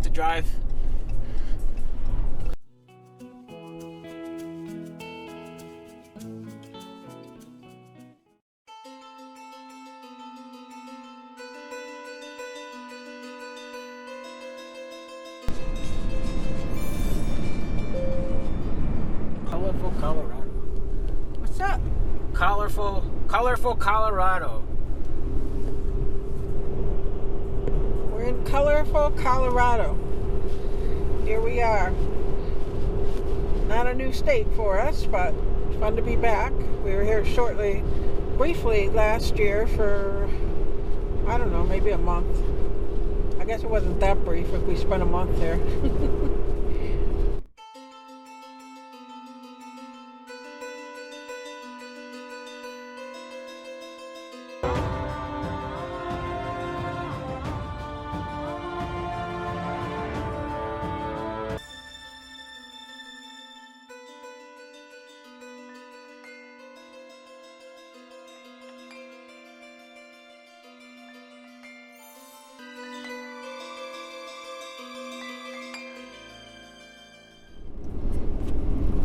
to drive. Colorful Colorado. What's up? Colorful Colorado. We're in colorful Colorado. Here we are. Not a new state for us, but it's fun to be back. We were here briefly last year for, I don't know, maybe a month. I guess it wasn't that brief if we spent a month there.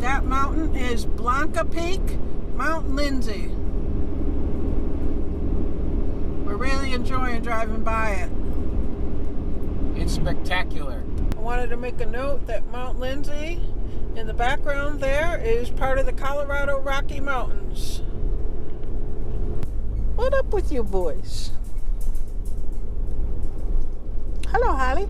That mountain is Blanca Peak, Mount Lindsay. We're really enjoying driving by it. It's spectacular. I wanted to make a note that Mount Lindsay in the background there is part of the Colorado Rocky Mountains. What up with you boys? Hello, Holly.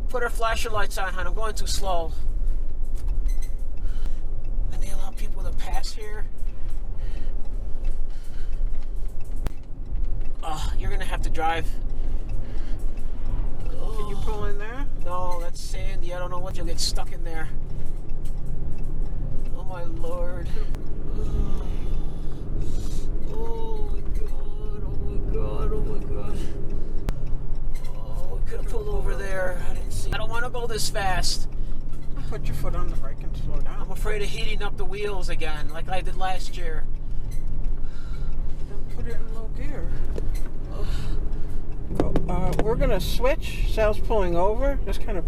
Put our flasher lights on, hon. I'm going too slow. And they allow people to pass here. You're gonna have to drive. Can you pull in there? No, that's sandy. I don't know what you'll get stuck in there. Oh my lord. Oh my god, oh my god, oh my god. Oh, we could have pulled over there. I didn't see. I don't want to go this fast. Put your foot on the brake and slow down. I'm afraid of heating up the wheels again, like I did last year. Then put it in low gear. We're gonna switch. Sal's pulling over. Just kind of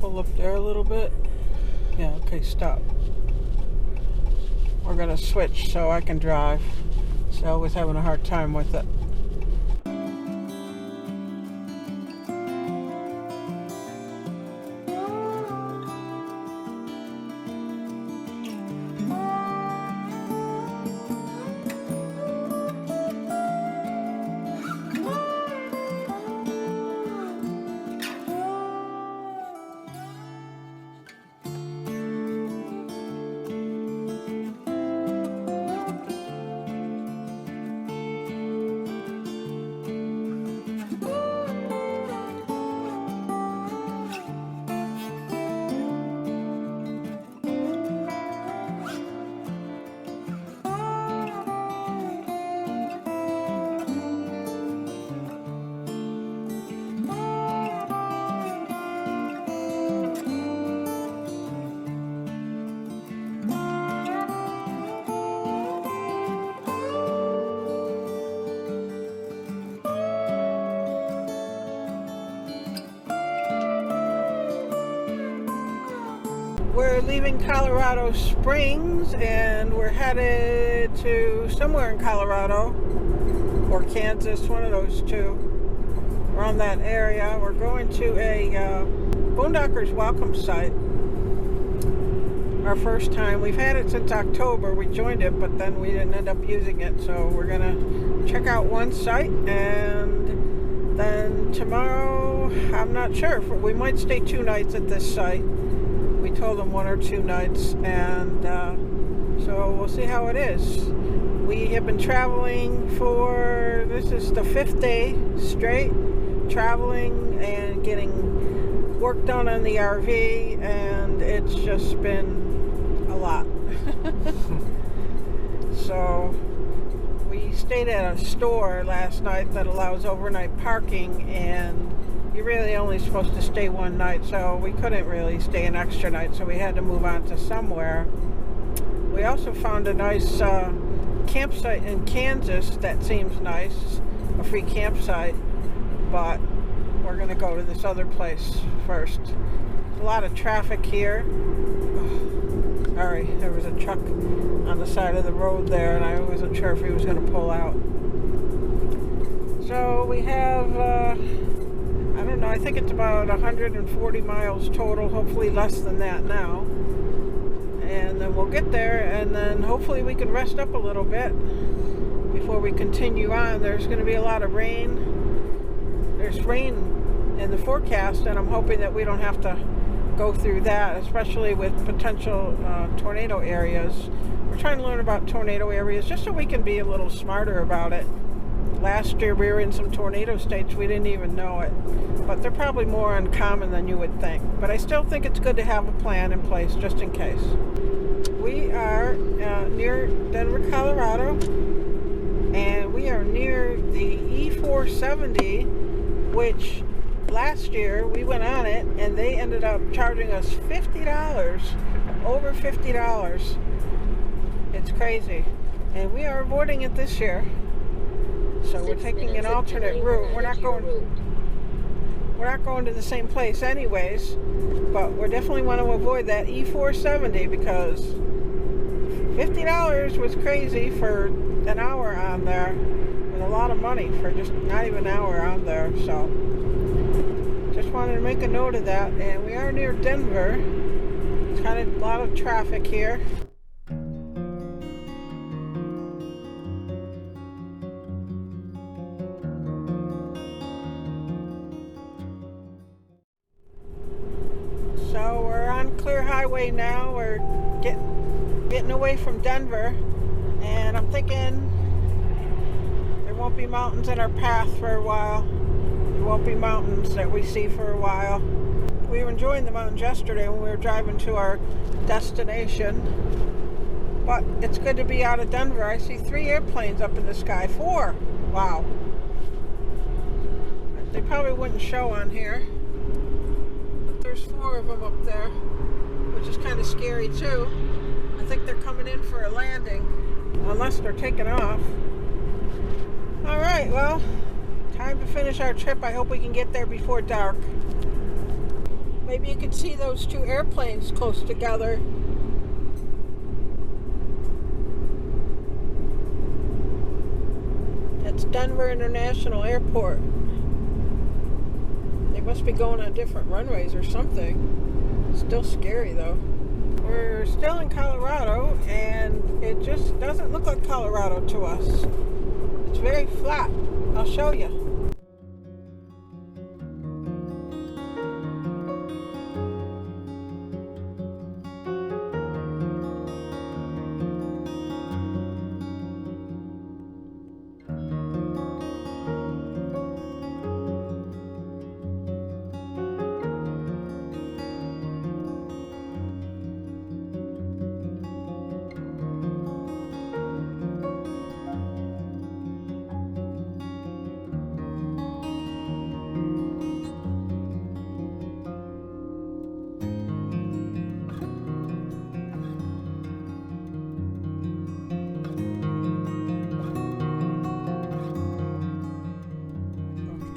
pull up there a little bit. Yeah, okay, stop. We're gonna switch so I can drive. Sal was having a hard time with it. We're leaving Colorado Springs and we're headed to somewhere in Colorado or Kansas, one of those two, around that area. We're going to a Boondockers welcome site. Our first time. We've had it since October. We joined it, but then we didn't end up using it. So we're gonna check out one site, and then tomorrow, I'm not sure. We might stay 2 nights at this site. We told them 1 or 2 nights, and so we'll see how it is. We have been traveling for, this is the 5th day straight, traveling and getting work done on the RV, and it's just been a lot. So we stayed at a store last night that allows overnight parking, and you're really only supposed to stay 1 night, so we couldn't really stay an extra night, so we had to move on to somewhere. We also found a nice campsite in Kansas that seems nice, a free campsite, but we're gonna go to this other place first. There's a lot of traffic here. Sorry, there was a truck on the side of the road there, and I wasn't sure if he was going to pull out. So we have, I don't know, I think it's about 140 miles total, hopefully less than that now. And then we'll get there, and then hopefully we can rest up a little bit before we continue on. There's going to be a lot of rain. There's rain in the forecast, and I'm hoping that we don't have to go through that, especially with potential tornado areas. We're trying to learn about tornado areas just so we can be a little smarter about it. Last year we were in some tornado states, we didn't even know it, but they're probably more uncommon than you would think. But I still think it's good to have a plan in place just in case. We are near Denver, Colorado, and we are near the E470, which last year we went on it and they ended up charging us $50, over $50. It's crazy. And we are avoiding it this year. So we're taking an alternate route. We're not going to the same place anyways, but we definitely want to avoid that E470 because $50 was crazy for an hour on there, and a lot of money for just not even an hour on there. So just wanted to make a note of that. And we are near Denver. It's kind of a lot of traffic here. So we're on Clear Highway now. We're getting away from Denver, and I'm thinking there won't be mountains in our path for a while. There won't be mountains that we see for a while. We were enjoying the mountains yesterday when we were driving to our destination, but it's good to be out of Denver. I see 3 airplanes up in the sky. 4! Wow. They probably wouldn't show on here, but there's 4 of them up there, which is kind of scary too. I think they're coming in for a landing, unless they're taking off. Alright, well, time to finish our trip. I hope we can get there before dark. Maybe you can see those 2 airplanes close together. That's Denver International Airport. They must be going on different runways or something. Still scary though. We're still in Colorado, and it just doesn't look like Colorado to us. It's very flat. I'll show you.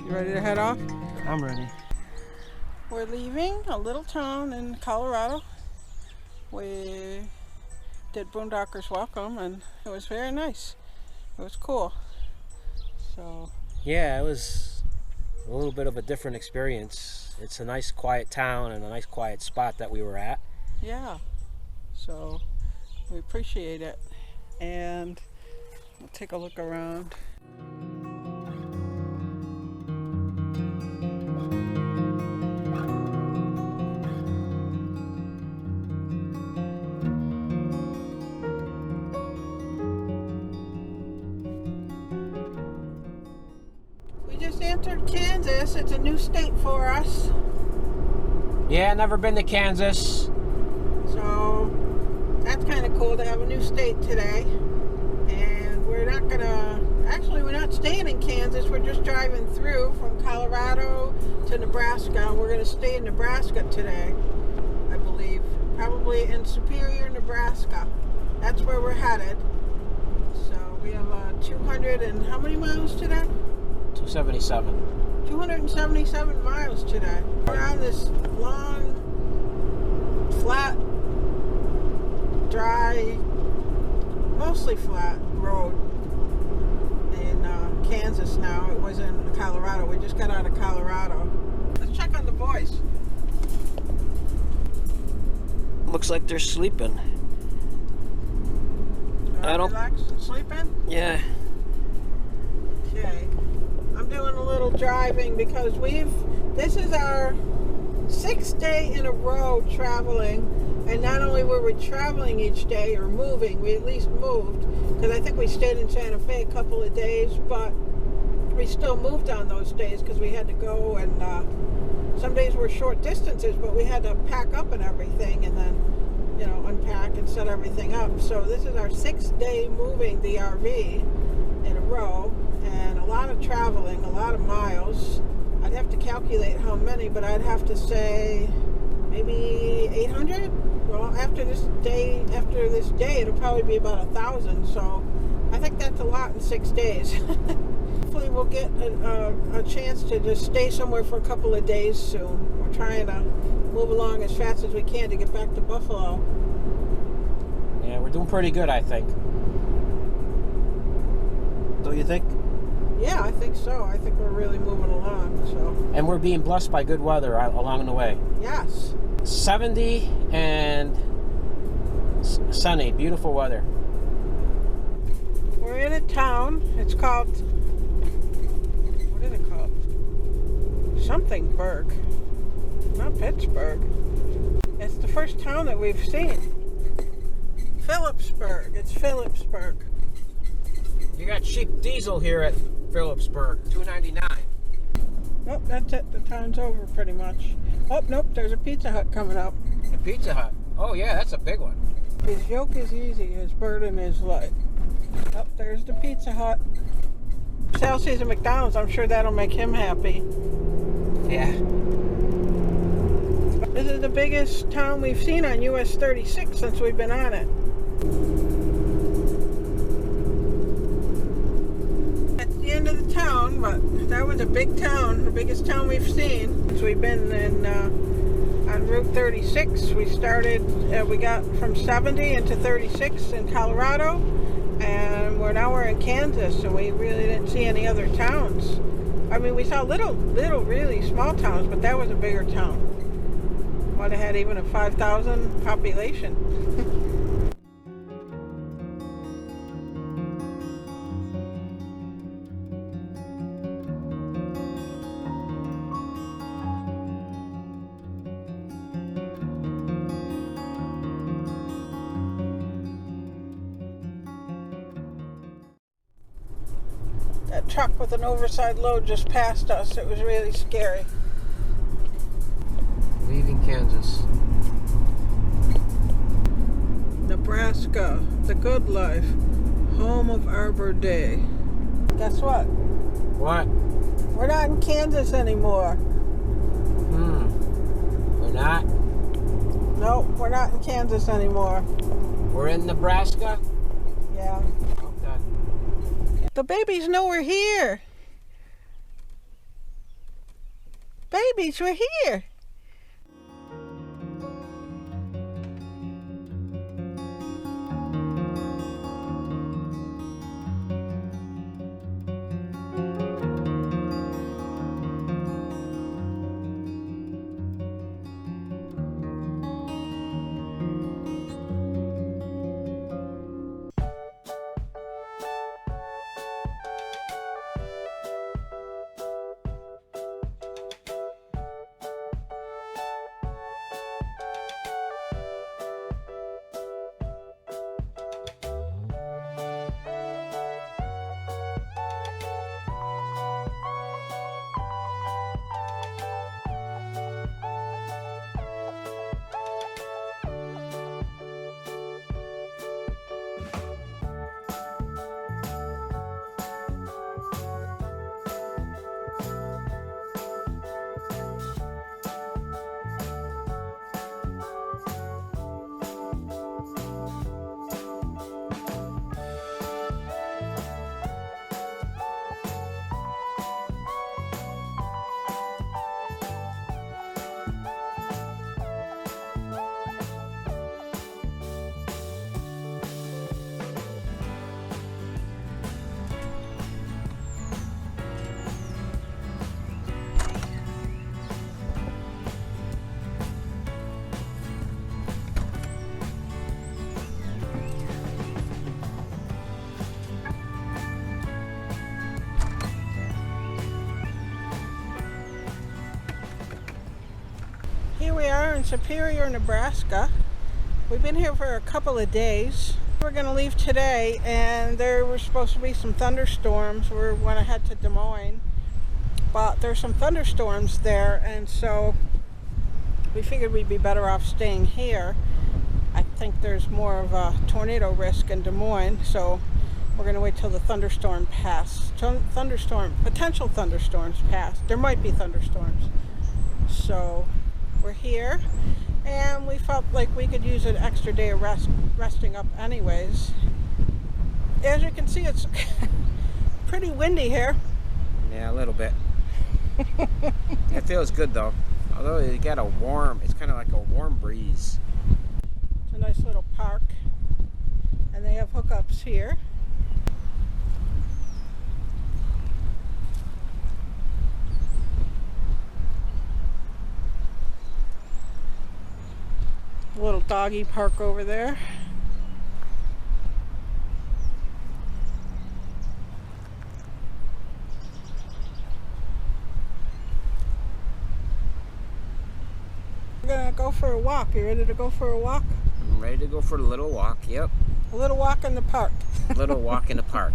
You ready to head off? I'm ready. We're leaving a little town in Colorado we did Boondockers Welcome, and it was very nice. It was cool. So Yeah, it was a little bit of a different experience. It's a nice quiet town and a nice quiet spot that we were at. yeah, so we appreciate it, and we'll take a look around. We just entered Kansas. It's a new state for us. Yeah, never been to Kansas. So that's kind of cool to have a new state today. And we're not staying in Kansas. We're just driving through from Colorado to Nebraska. We're going to stay in Nebraska today, I believe. Probably in Superior, Nebraska. That's where we're headed. So we have 200 and how many miles today? 277. 277 miles today. We're on this long, flat, dry, mostly flat road in Kansas now. It was in Colorado. We just got out of Colorado. Let's check on the boys. Looks like they're sleeping. I don't- Relaxed and sleeping? Yeah. Okay. I'm doing a little driving because this is our 6th day in a row traveling, and not only were we traveling each day or moving, we at least moved, because I think we stayed in Santa Fe a couple of days, but we still moved on those days because we had to go, and some days were short distances, but we had to pack up and everything, and then unpack and set everything up. So this is our 6th day moving the RV in a row, and a lot of traveling, a lot of miles. I'd have to calculate how many, but I'd have to say maybe 800. Well, after this day, it'll probably be about 1,000. So I think that's a lot in 6 days. Hopefully we'll get a chance to just stay somewhere for a couple of days soon. We're trying to move along as fast as we can to get back to Buffalo. Yeah, we're doing pretty good, I think. Don't you think? Yeah, I think so. I think we're really moving along. So. And we're being blessed by good weather along the way. Yes. 70 and sunny, beautiful weather. We're in a town. It's called, what is it called? Somethingburg. Not Pittsburgh. It's the first town that we've seen. Phillipsburg. It's Phillipsburg. You got cheap diesel here at Phillipsburg, $2.99. Nope, that's it. The town's over pretty much. Oh, nope, there's a Pizza Hut coming up. A Pizza Hut. Oh yeah, that's a big one. His yoke is easy, his burden is light. Oh, there's the Pizza Hut. Sal sees a McDonald's. I'm sure that'll make him happy. Yeah. This is the biggest town we've seen on US 36 since we've been on it. That's the end of the town, but that was a big town, the biggest town we've seen since we've been on Route 36. We got from 70 into 36 in Colorado, and we're in Kansas, so we really didn't see any other towns. I mean, we saw little really small towns, but that was a bigger town. Might have had even a 5,000 population. That truck with an oversized load just passed us. It was really scary. Leaving Kansas. Nebraska, the good life, home of Arbor Day. Guess what? What? We're not in Kansas anymore. We're not? Nope, we're not in Kansas anymore. We're in Nebraska? Yeah. Okay. The babies know we're here. Babies, we're here. Here we are in Superior, Nebraska. We've been here for a couple of days. We're going to leave today, and there were supposed to be some thunderstorms. We want to head to Des Moines, but there's some thunderstorms there, and so we figured we'd be better off staying here. I think there's more of a tornado risk in Des Moines, so we're going to wait till the thunderstorm pass. Potential thunderstorms pass. There might be thunderstorms. So we're here, and we felt like we could use an extra day of resting up anyways. As you can see, it's pretty windy here. Yeah, a little bit. It feels good though. Although you got it's kind of like a warm breeze. It's a nice little park, and they have hookups here. A little doggy park over there. We're gonna go for a walk. You ready to go for a walk? I'm ready to go for a little walk, yep. A little walk in the park. A little walk in the park.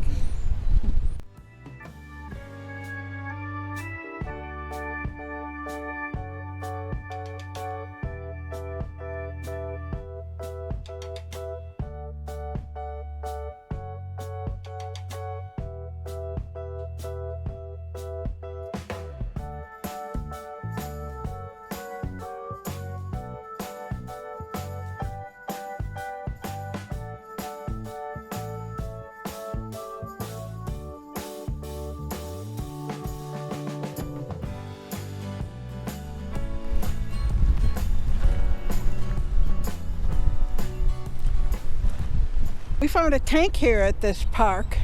We found a tank here at this park,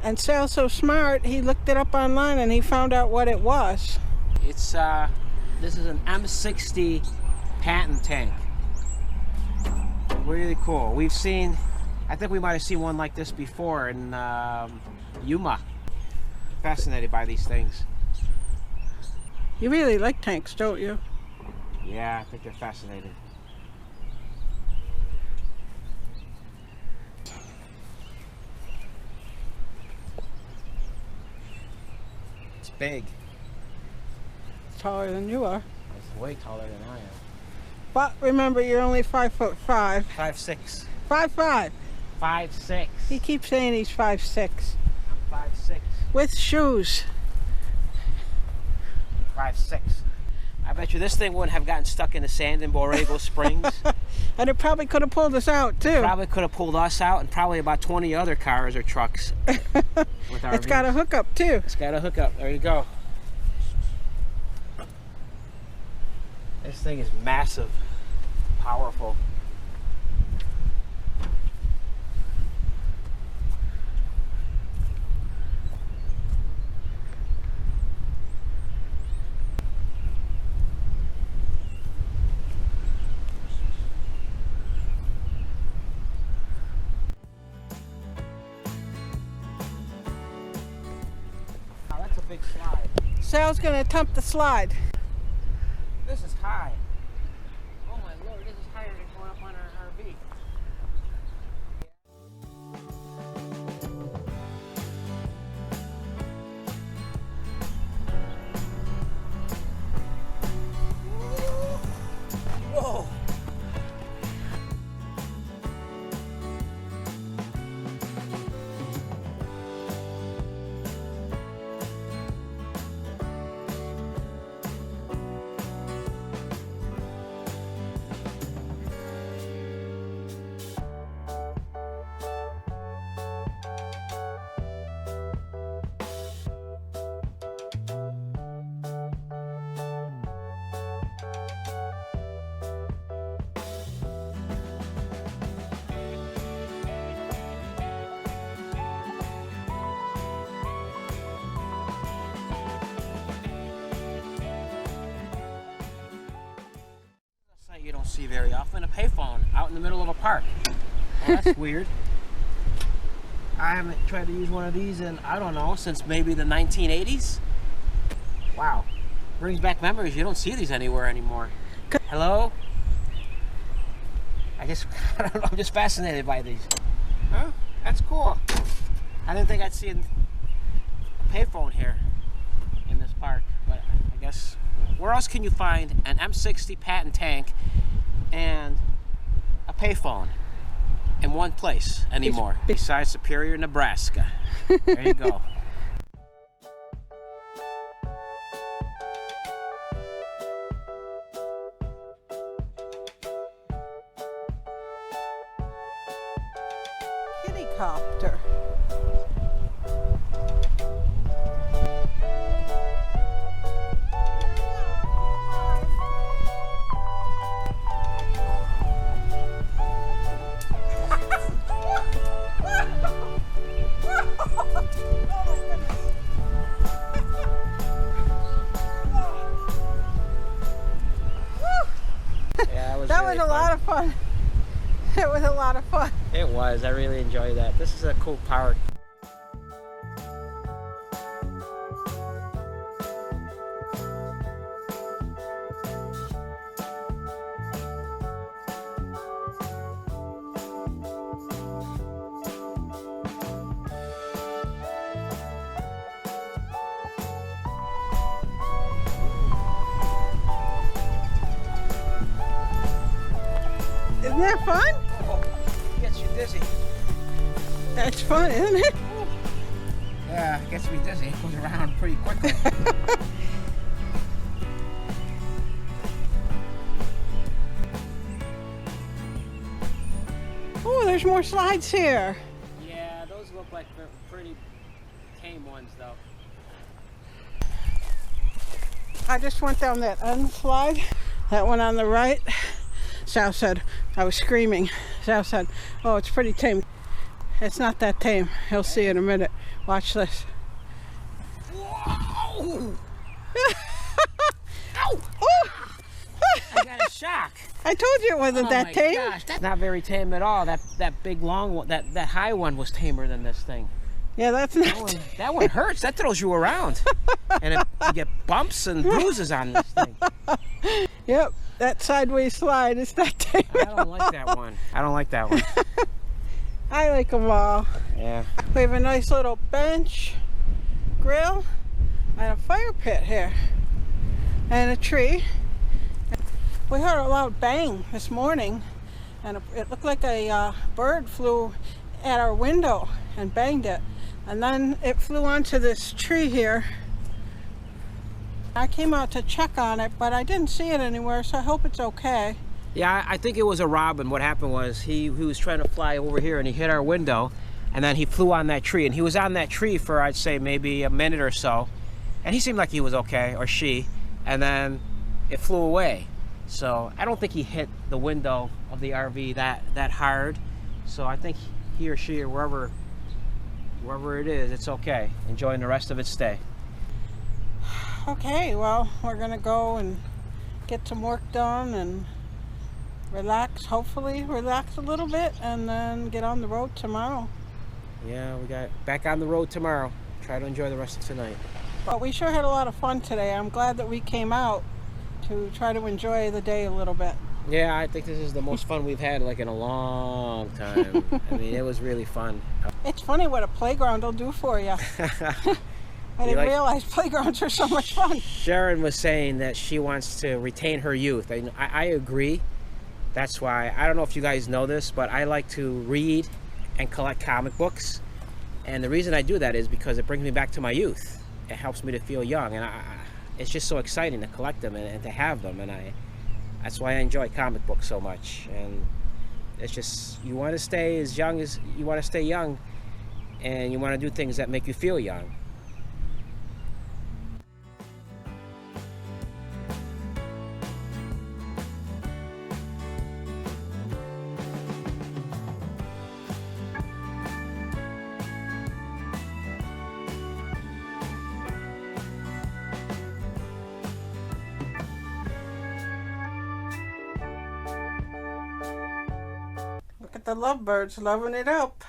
and Sal's so smart, he looked it up online and he found out what it was. It's this is an M60 patent tank. Really cool. I think we might have seen one like this before in Yuma. Fascinated by these things. You really like tanks, don't you? Yeah, I think they're fascinating. It's big. It's taller than you are. It's way taller than I am. But remember, you're only 5'5". 5'6". 5'5". 5'6". He keeps saying he's 5'6". I'm 5'6". With shoes. 5'6". I bet you this thing wouldn't have gotten stuck in the sand in Borrego Springs. And it probably could have pulled us out too. Probably could have pulled us out, and probably about 20 other cars or trucks. With It's got a hookup too. It's got a hookup. There you go. This thing is massive, powerful. Big slide. Sal's gonna attempt the slide. This is high. Oh my lord, this is higher than going up on our RV. Whoa! You don't see very often, a payphone out in the middle of a park. Well, that's weird. I haven't tried to use one of these in, I don't know, since maybe the 1980s. Wow. Brings back memories. You don't see these anywhere anymore. Hello? I guess, I don't know, I'm just fascinated by these. Huh? That's cool. I didn't think I'd see a payphone here in this park, but I guess, where else can you find an M60 Patton tank and a payphone in one place anymore, besides Superior, Nebraska? There you go. Kittycopter. That was a lot of fun. It was a lot of fun. It was. I really enjoyed that. This is a cool park. Isn't that fun? Oh, it gets you dizzy. That's fun, isn't it? Yeah, it gets me dizzy. It goes around pretty quickly. Oh, there's more slides here. Yeah, those look like pretty tame ones, though. I just went down that unslide, that one on the right. Sal said, I was screaming. Sal said, oh, it's pretty tame. It's not that tame. He'll see in a minute. Watch this. Whoa! Ow! I got a shock. I told you it wasn't that tame. Gosh, that's not very tame at all. That big long one, that high one was tamer than this thing. Yeah, that's not. That one hurts. That throws you around, and you get bumps and bruises on this thing. Yep, that sideways slide is not tame. I don't like that one. I don't like that one. I like them all. Yeah. We have a nice little bench, grill, and a fire pit here, and a tree. We heard a loud bang this morning, and it looked like a bird flew at our window and banged it. And then it flew onto this tree here. I came out to check on it, but I didn't see it anywhere, so I hope it's okay. Yeah, I think it was a robin. What happened was he was trying to fly over here and he hit our window, and then he flew on that tree, and he was on that tree for, I'd say, maybe a minute or so, and he seemed like he was okay, or she, and then it flew away. So I don't think he hit the window of the RV that hard. So I think he or she, or wherever it is, it's okay. Enjoying the rest of its stay. Okay, well, we're gonna go and get some work done and relax, hopefully relax a little bit, and then get on the road tomorrow. Yeah, we got back on the road tomorrow. Try to enjoy the rest of tonight. But we sure had a lot of fun today. I'm glad that we came out to try to enjoy the day a little bit. Yeah, I think this is the most fun we've had like in a long time. I mean, it was really fun. It's funny what a playground will do for you. I didn't realize playgrounds are so much fun. Sharon was saying that she wants to retain her youth. I agree. That's why, I don't know if you guys know this, but I like to read and collect comic books. And the reason I do that is because it brings me back to my youth. It helps me to feel young. And it's just so exciting to collect them and to have them. And that's why I enjoy comic books so much. And it's just, you want to stay as young as you want to stay young, and you want to do things that make you feel young. Look at the lovebirds loving it up.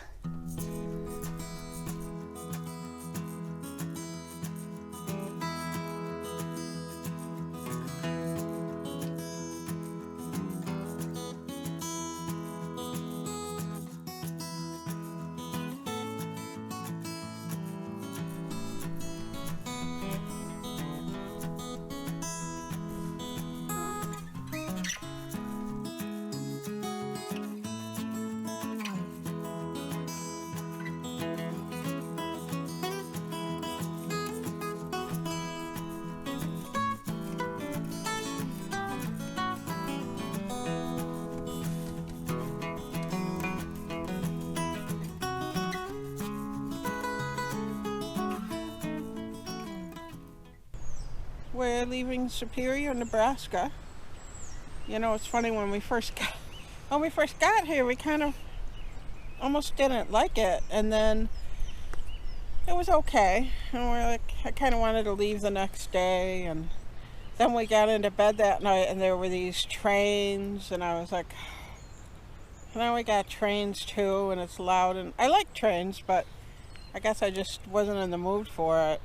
we're leaving Superior, Nebraska. You know, it's funny, when we first got here, we kind of almost didn't like it, and then it was okay, and we're like, I kind of wanted to leave the next day, and then we got into bed that night, and there were these trains, and I was like, now we got trains too, and it's loud, and I like trains, but I guess I just wasn't in the mood for it.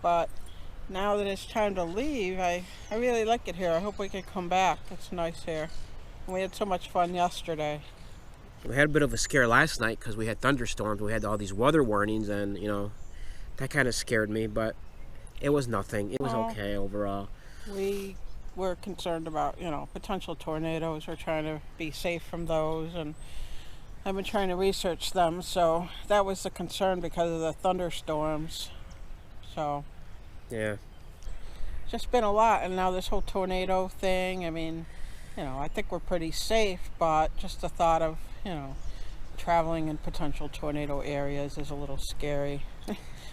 But now that it's time to leave, I really like it here. I hope we can come back. It's nice here. We had so much fun yesterday. We had a bit of a scare last night because we had thunderstorms. We had all these weather warnings, and you know, that kind of scared me, but it was nothing. It was okay overall. We were concerned about, you know, potential tornadoes. We're trying to be safe from those, and I've been trying to research them, so that was the concern because of the thunderstorms. So yeah, it's just been a lot, and now this whole tornado thing, I mean, you know, I think we're pretty safe, but just the thought of, you know, traveling in potential tornado areas is a little scary.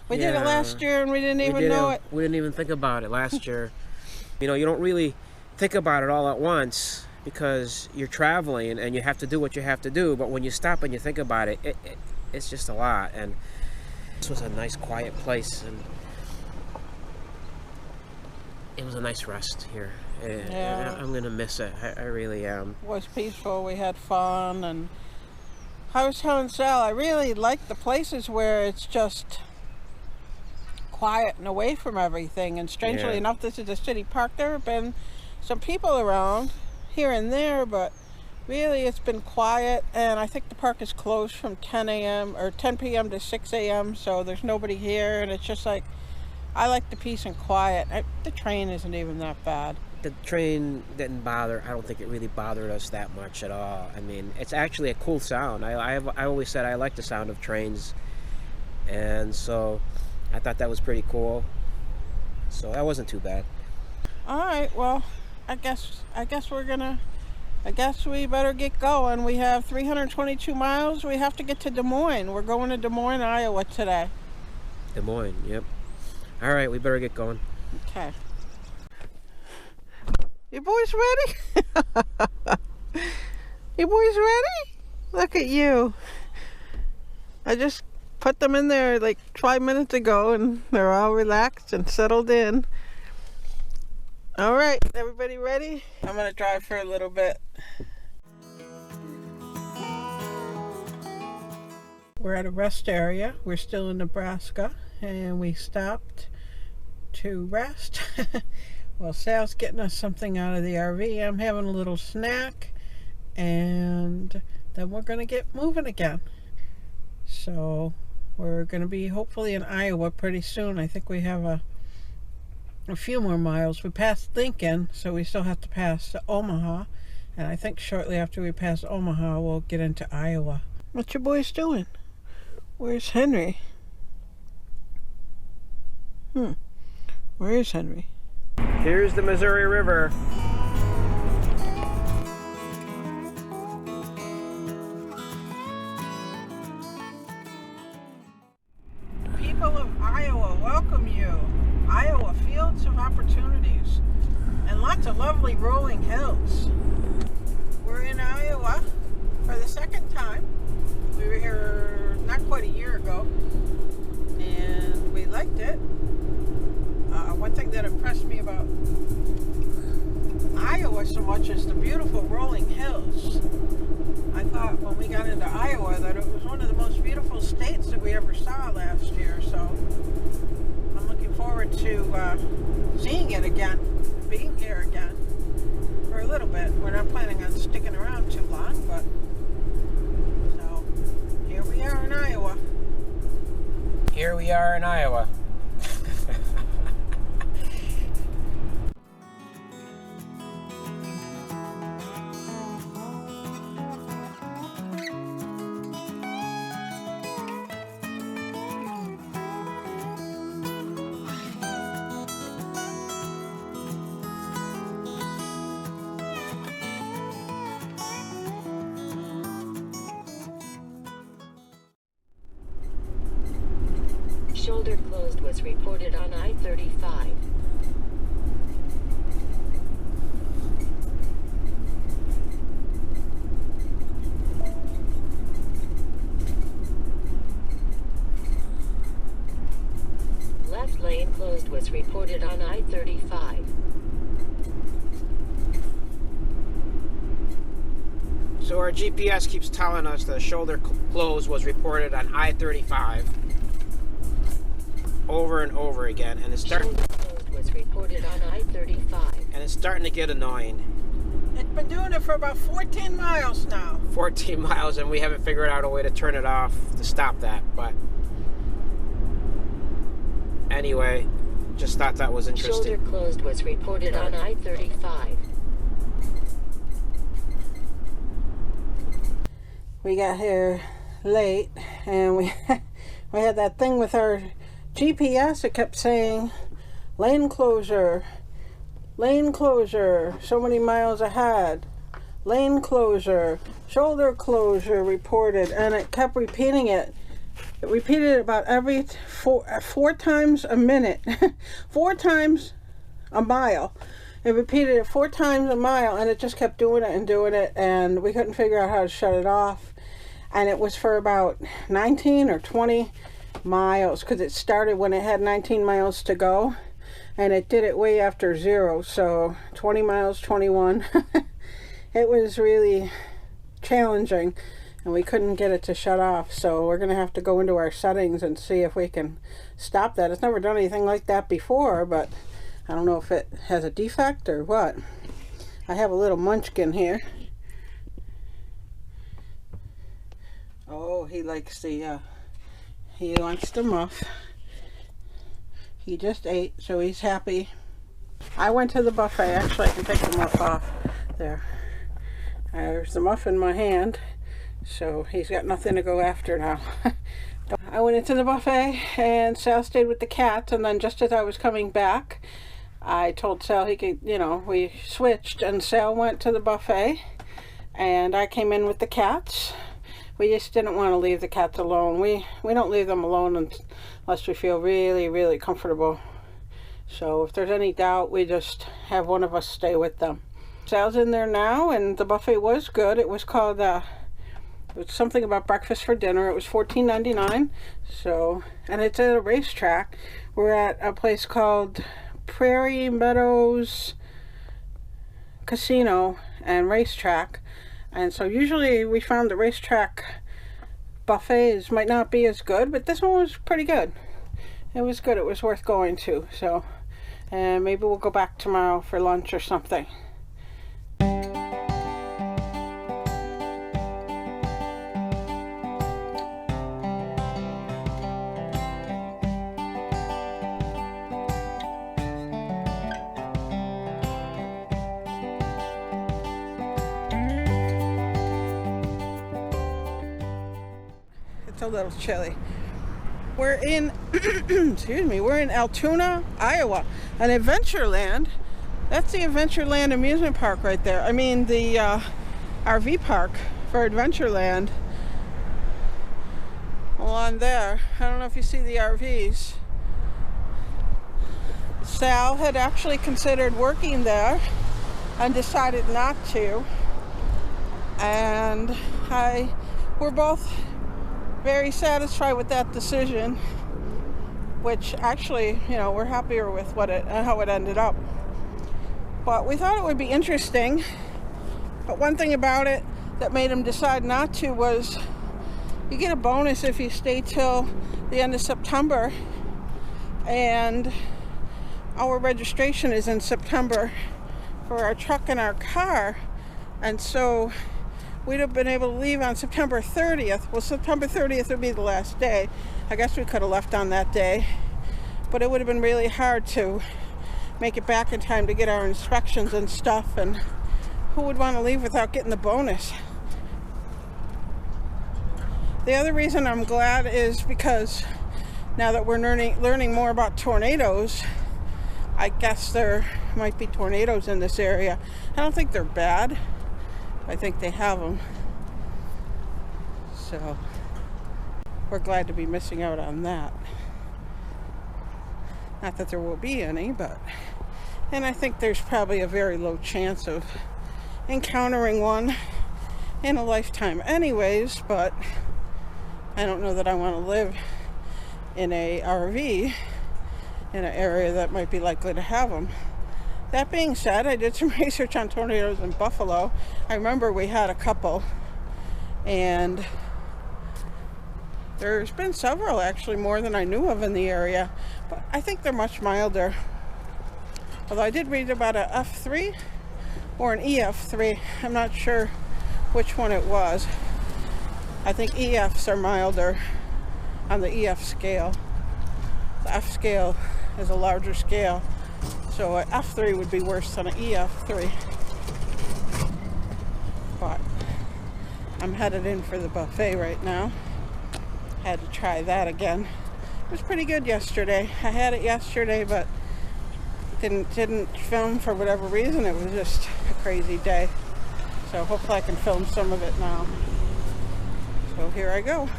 We did it last year, and we didn't even know it. We didn't even think about it last year. You know, you don't really think about it all at once because you're traveling and you have to do what you have to do. But when you stop and you think about it, it's just a lot. And this was a nice, quiet place, and it was a nice rest here. Yeah. I'm gonna miss it. I really am. It was peaceful. We had fun, and I was telling Sal, I really like the places where it's just quiet and away from everything. And strangely enough, this is a city park. There have been some people around here and there, but really it's been quiet. And I think the park is closed from 10 a.m. or 10 p.m. to 6 a.m. so there's nobody here, and it's just like, I like the peace and quiet. The train isn't even that bad. The train didn't bother. I don't think it really bothered us that much at all. I mean, it's actually a cool sound. I always said I like the sound of trains, and so I thought that was pretty cool. So that wasn't too bad. All right, well, I guess we better get going. We have 322 miles. We have to get to Des Moines. We're going to Des Moines, Iowa today. Des Moines, yep. All right, we better get going. Okay. You boys ready? You boys ready? Look at you. I just put them in there like 5 minutes ago, and they're all relaxed and settled in. All right, everybody ready? I'm gonna drive for a little bit. We're at a rest area. We're still in Nebraska, and we stopped to rest. Well, Sal's getting us something out of the RV. I'm having a little snack, and then we're gonna get moving again. So we're gonna be hopefully in Iowa pretty soon. I think we have a few more miles. We passed Lincoln, so we still have to pass Omaha, and I think shortly after we pass Omaha we'll get into Iowa. What your boys doing? Where's Henry? Where is Henry? Here's the Missouri River. People of Iowa welcome you. Iowa, fields of opportunities and lots of lovely rolling hills. We're in Iowa for the second time. We were here not quite a year ago, and we liked it. One thing that impressed me about Iowa so much is the beautiful rolling hills. I thought when we got into Iowa that it was one of the most beautiful states that we ever saw last year, so I'm looking forward to seeing it again, being here again for a little bit. We're not planning on sticking around too long, but so here we are in Iowa. Here we are in Iowa. Shoulder closed was reported on I-35. reported on I-35. So our GPS keeps telling us the shoulder close was reported on I-35 over and over again, and it's starting. Shoulder closed was reported on I-35. And it's starting to get annoying. It's been doing it for about 14 miles now. 14 miles, and we haven't figured out a way to turn it off to stop that. But anyway, just thought that was interesting. Shoulder closed was reported on I-35. We got here late, and we had that thing with our GPS. It kept saying lane closure, so many miles ahead, lane closure, shoulder closure reported, and it kept repeating it. It repeated it about every four times a minute, 4 times a mile. It repeated it 4 times a mile, and it just kept doing it and doing it, and we couldn't figure out how to shut it off. And it was for about 19 or 20 miles, because it started when it had 19 miles to go, and it did it way after 0, so 20 miles, 21. It was really challenging, and we couldn't get it to shut off, so we're going to have to go into our settings and see if we can stop that. It's never done anything like that before, but I don't know if it has a defect or what. I have a little munchkin here. Oh, he likes the, he wants the muff. He just ate, so he's happy. I went to the buffet. Actually, I can take the muff off. There. There's the muff in my hand, so he's got nothing to go after now. I went into the buffet, and Sal stayed with the cats, and then just as I was coming back, I told Sal he could, we switched, and Sal went to the buffet, and I came in with the cats. We just didn't want to leave the cats alone. We don't leave them alone unless we feel really, really comfortable. So if there's any doubt, we just have one of us stay with them. Sal's in there now, and the buffet was good. It was called, it was something about breakfast for dinner. It was $14.99. So, and it's at a racetrack. We're at a place called Prairie Meadows Casino and Racetrack. And so usually we found the racetrack buffets might not be as good, but this one was pretty good. It was good. It was worth going to. So, and maybe we'll go back tomorrow for lunch or something. A little chilly. We're in excuse me, we're in Altoona, Iowa, an Adventureland. That's the Adventureland amusement park right there. I mean the RV park for Adventureland along there. I don't know if you see the RVs. Sal had actually considered working there and decided not to, and we're both very satisfied with that decision, which actually, we're happier with how it ended up. But we thought it would be interesting. But one thing about it that made him decide not to was you get a bonus if you stay till the end of September, and our registration is in September for our truck and our car, and so we'd have been able to leave on September 30th. Well, September 30th would be the last day. I guess we could have left on that day, but it would have been really hard to make it back in time to get our inspections and stuff, and who would want to leave without getting the bonus? The other reason I'm glad is because now that we're learning more about tornadoes, I guess there might be tornadoes in this area. I don't think they're bad. I think they have them. So we're glad to be missing out on that. Not that there will be any, but, and I think there's probably a very low chance of encountering one in a lifetime anyways, but I don't know that I want to live in a RV in an area that might be likely to have them. That being said, I did some research on tornadoes in Buffalo. I remember we had a couple, and there's been several, actually, more than I knew of in the area, but I think they're much milder. Although I did read about a F3 or an EF3. I'm not sure which one it was. I think EFs are milder on the EF scale. The F scale is a larger scale, so an F3 would be worse than an EF3. But I'm headed in for the buffet right now. Had to try that again. It was pretty good yesterday. I had it yesterday, but didn't film for whatever reason. It was just a crazy day. So hopefully I can film some of it now. So here I go.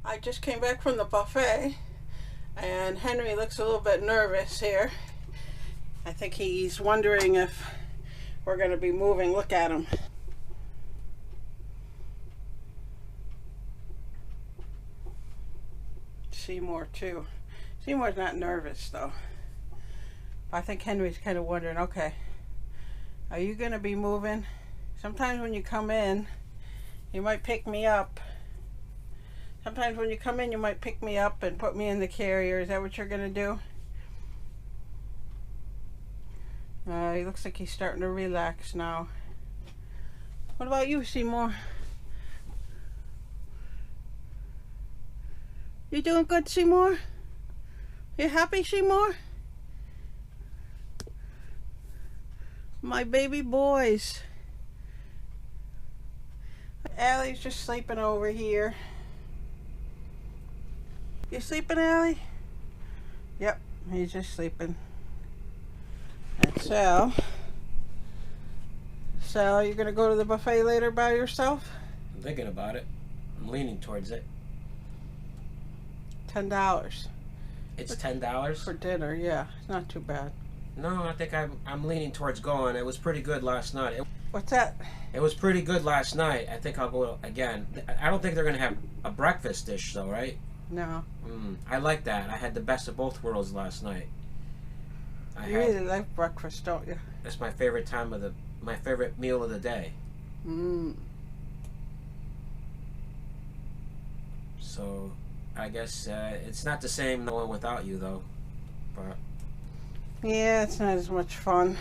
I just came back from the buffet, and Henry looks a little bit nervous here. I think he's wondering if we're going to be moving. Look at him. Seymour too. Seymour's not nervous though. I think Henry's kind of wondering, okay, are you going to be moving? Sometimes when you come in, you might pick me up. Sometimes when you come in, you might pick me up and put me in the carrier. Is that what you're going to do? He looks like he's starting to relax now. What about you, Seymour? You doing good, Seymour? You happy, Seymour? My baby boys. Allie's just sleeping over here. You sleeping, Allie? Yep, he's just sleeping. And Sal, you gonna go to the buffet later by yourself? I'm thinking about it. I'm leaning towards it. $10. It's $10 For dinner, yeah. It's not too bad. No, I think I'm leaning towards going. It was pretty good last night. What's that? It was pretty good last night. I think I'll go again. I don't think they're gonna have a breakfast dish though, right? No. I like that. I had the best of both worlds last night. You really like breakfast, don't you? That's my favorite my favorite meal of the day. So, I guess it's not the same knowing without you though. But yeah, it's not as much fun.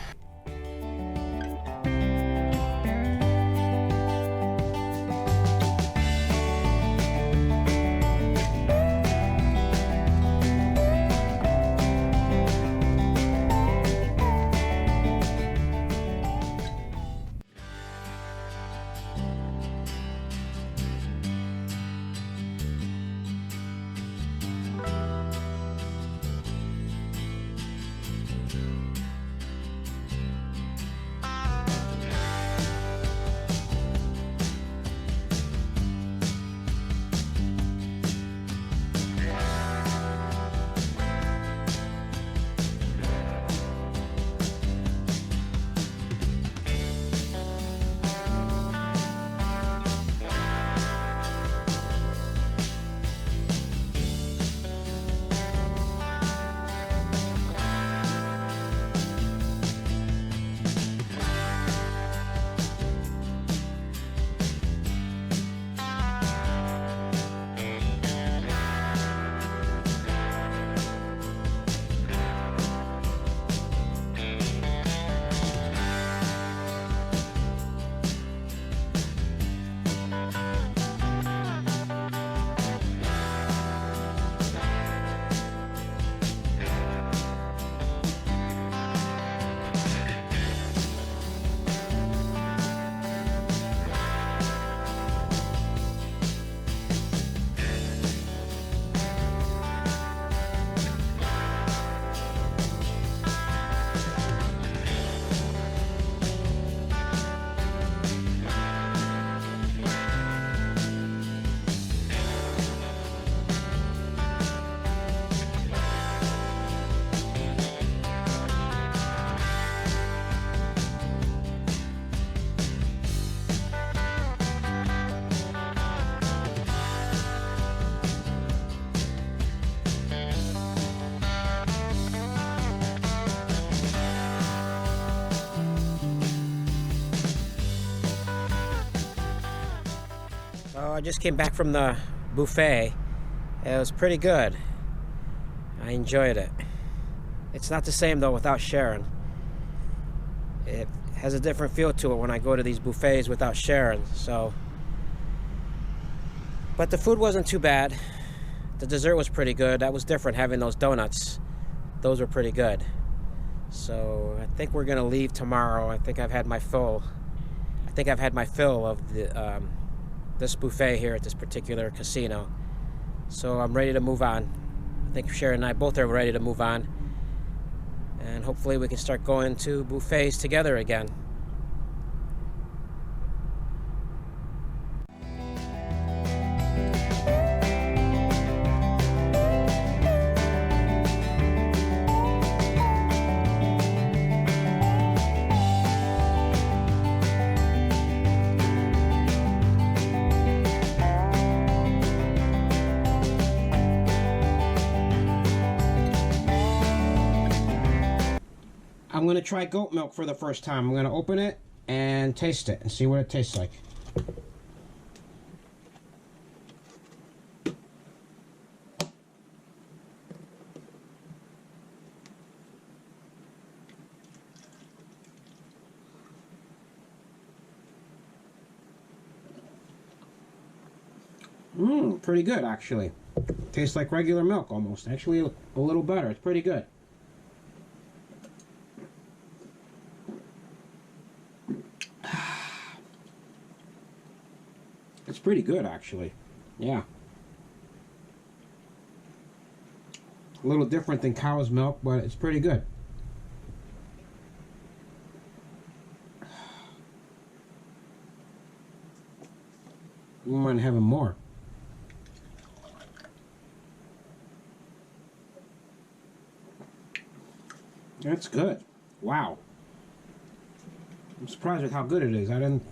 I just came back from the buffet. It was pretty good. I enjoyed it. It's not the same though without Sharon. It has a different feel to it when I go to these buffets without Sharon. So, but the food wasn't too bad. The dessert was pretty good. That was different, having those donuts. Those were pretty good. So I think we're gonna leave tomorrow. I think I've had my fill. I think I've had my fill of the this buffet here at this particular casino. So I'm ready to move on. I think Sharon and I both are ready to move on. And hopefully we can start going to buffets together again. I'm gonna try goat milk for the first time. I'm gonna open it and taste it and see what it tastes like. Pretty good actually. Tastes like regular milk almost. Actually a little better. It's pretty good. It's pretty good, actually. Yeah. A little different than cow's milk, but it's pretty good. We might have more. That's good. Wow. I'm surprised with how good it is. I didn't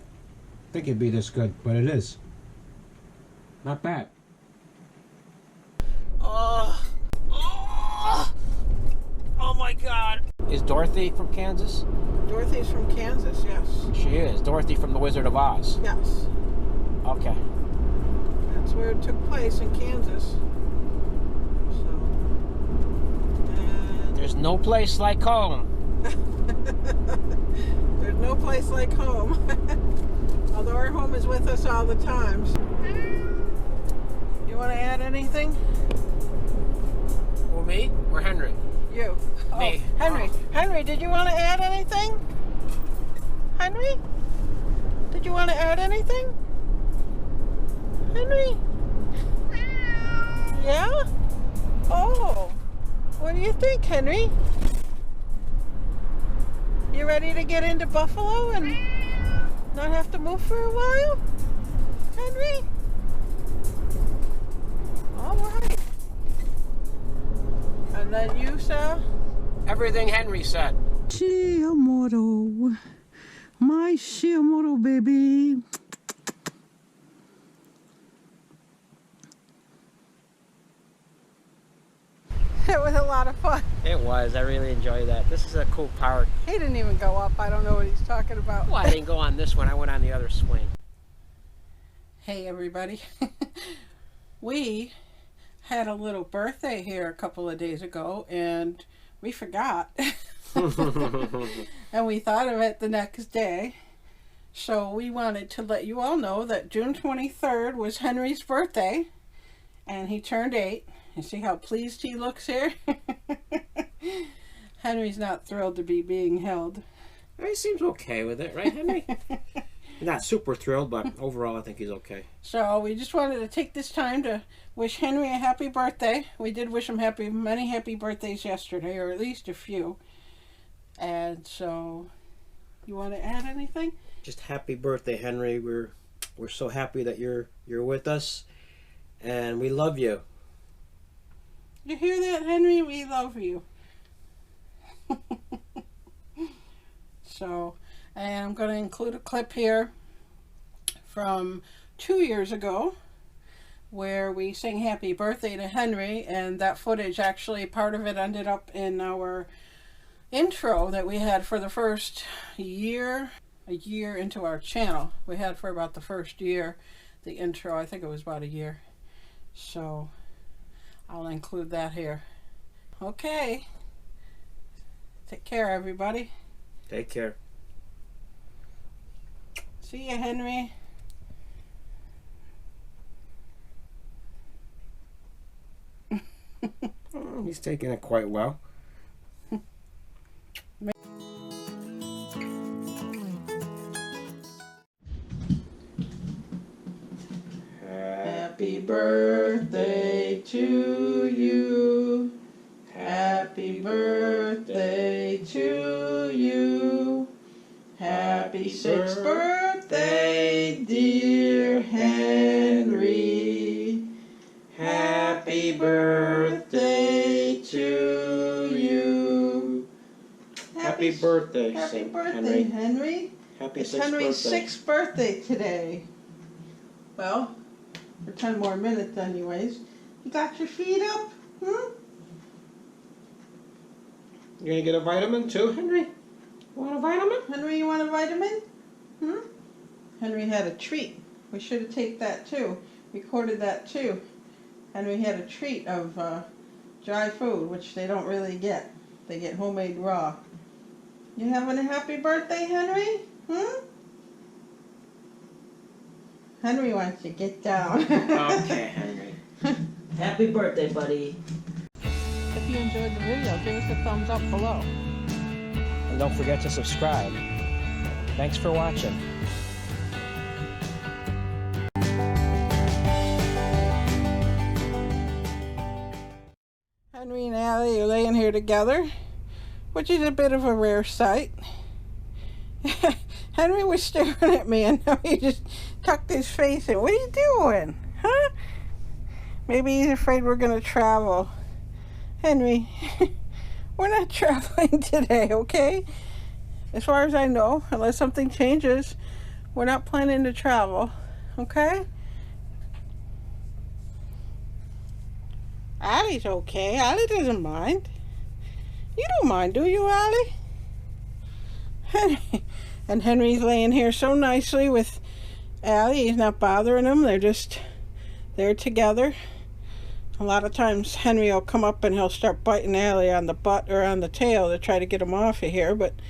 think it'd be this good, but it is. Not bad. Oh my God. Is Dorothy from Kansas? Dorothy's from Kansas, yes. She is. Dorothy from The Wizard of Oz. Yes. Okay. That's where it took place, in Kansas. So, and There's no place like home. there's no place like home. Although our home is with us all the time. You want to add anything? Well, me or Henry? You. Me. Oh, Henry. Oh. Henry, did you want to add anything? Henry? Did you want to add anything? Henry? Yeah? Oh. What do you think, Henry? You ready to get into Buffalo and not have to move for a while? Henry? All right. And then you, Sal? Everything Henry said. Shiamoro, my Shiamoro baby. It was a lot of fun. It was. I really enjoyed that. This is a cool park. He didn't even go up. I don't know what he's talking about. Well, I didn't go on this one. I went on the other swing. Hey, everybody. We had a little birthday here a couple of days ago, and we forgot. And we thought of it the next day. So we wanted to let you all know that June 23rd was Henry's birthday, and he turned 8. You see how pleased he looks here? Henry's not thrilled to be being held. He seems okay with it, right, Henry? Not super thrilled, but overall I think he's okay. So we just wanted to take this time to wish Henry a happy birthday. We did wish him many happy birthdays yesterday, or at least a few. And so, you want to add anything? Just happy birthday, Henry. We're so happy that you're with us, and we love you. You hear that, Henry? We love you. So, and I'm going to include a clip here from 2 years ago where we sang happy birthday to Henry, and that footage, actually part of it ended up in our intro that we had for the first year, a year into our channel. We had for about the first year the intro. I think it was about a year. So I'll include that here. Okay. Take care, everybody. Take care. See you, Henry. He's taking it quite well. Happy birthday to you. Happy birthday to you. Happy 6th birthday, dear Henry. Happy birthday to you. Happy birthday, Happy Saint birthday, Henry. Henry. Happy It's 6th Henry's birthday. 6th birthday today. Well, for 10 more minutes anyways. You got your feet up? Hmm? You gonna get a vitamin too, Henry? You want a vitamin? Henry, you want a vitamin? Hmm? Henry had a treat. We should have taped that too. Recorded that too. Henry had a treat of dry food, which they don't really get. They get homemade raw. You having a happy birthday, Henry? Hmm? Henry wants to get down. Okay, Henry. Happy birthday, buddy. If you enjoyed the video, give us a thumbs up below. And don't forget to subscribe. Thanks for watching. Henry and Allie are laying here together, which is a bit of a rare sight. Henry was staring at me and now he just tucked his face in. What are you doing? Huh? Maybe he's afraid we're going to travel. Henry, we're not traveling today, okay? As far as I know, unless something changes, we're not planning to travel, okay? Allie's okay. Allie doesn't mind. You don't mind, do you, Allie? Henry. And Henry's laying here so nicely with Allie. He's not bothering him. They're just there together. A lot of times Henry will come up and he'll start biting Allie on the butt or on the tail to try to get him off of here. But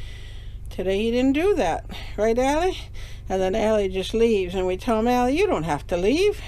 today he didn't do that. Right, Allie? And then Allie just leaves. And we tell him, Allie, you don't have to leave.